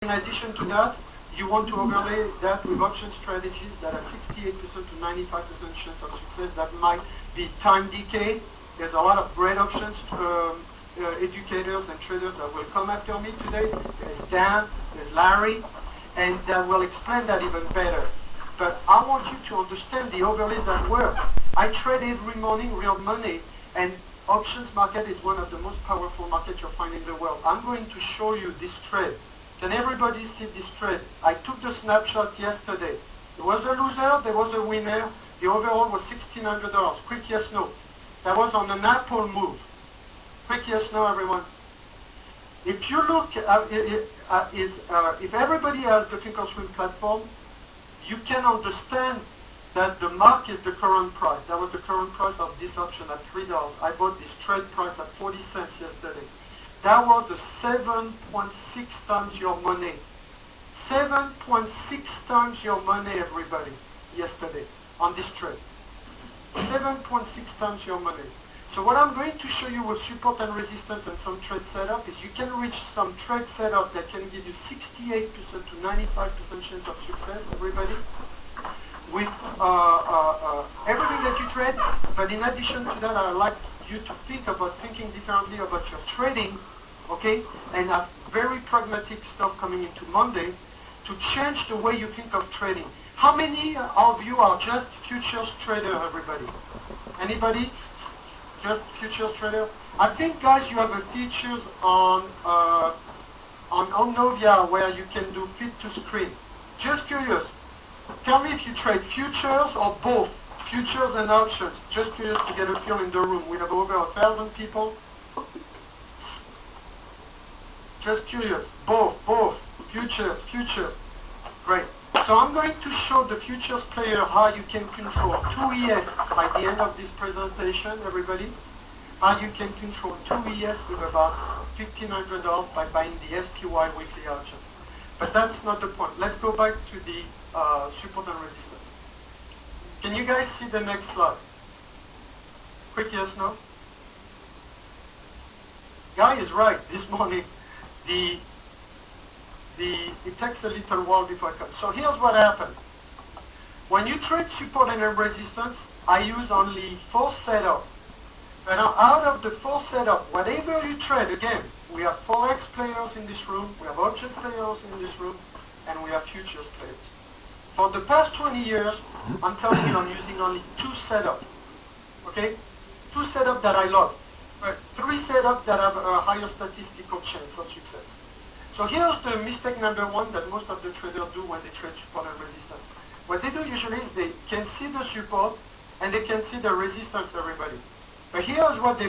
In addition to that, you want to overlay that with option strategies that are 68% to 95% chance of success. That might be time decay. There's a lot of great options, educators and traders that will come after me today. There's Dan, there's Larry, and that will explain that even better. But I want you to understand the overlays that work. I trade every morning real money, and options market is one of the most powerful markets you'll find in the world. I'm going to show you this trade. Can everybody see this trade? I took the snapshot yesterday. There was a loser, there was a winner. The overall was $1,600. Quick yes, no. That was on an Apple move. Quick yes, no, everyone. If you look at if everybody has the Thinkorswim platform, you can understand that the mark is the current price. That was the current price of this option at $3. I bought this trade price at 40 cents yesterday. That was the 7.6 times your money. 7.6 times your money, everybody, yesterday on this trade. 7.6 times your money. So what I'm going to show you with support and resistance and some trade setup is you can reach some trade setup that can give you 68% to 95% chance of success, everybody, with everything that you trade. But in addition to that, I'd like you to think about thinking differently about your trading, okay, and have very pragmatic stuff coming into Monday to change the way you think of trading. How many of you are just futures trader, everybody? Anybody? Just futures trader? I think, guys, you have a features on Novia where you can do fit to screen. Just curious. Tell me if you trade futures or both, futures and options. Just curious to get a feel in the room. We have over 1,000 people. Just curious. Both. Futures. Great. So I'm going to show the futures player how you can control 2 ES by the end of this presentation, everybody. How you can control 2 ES with about $1,500 by buying the SPY weekly options. But that's not the point. Let's go back to the support and resistance. Can you guys see the next slide? Quick yes, no? Guy is right. This morning, it takes a little while before it comes. So here's what happened. When you trade support and resistance, I use only 4 setups. And now out of the 4 setups, whatever you trade, again, we have Forex players in this room, we have options players in this room, and we have futures players. For the past 20 years, I'm telling you I'm using only 2 setups. Okay? 2 setups that I love. 3 setups that have a higher statistical chance of success. So here's the mistake number 1 that most of the traders do when they trade support and resistance. What they do usually is they can see the support and they can see the resistance, everybody. But here's what they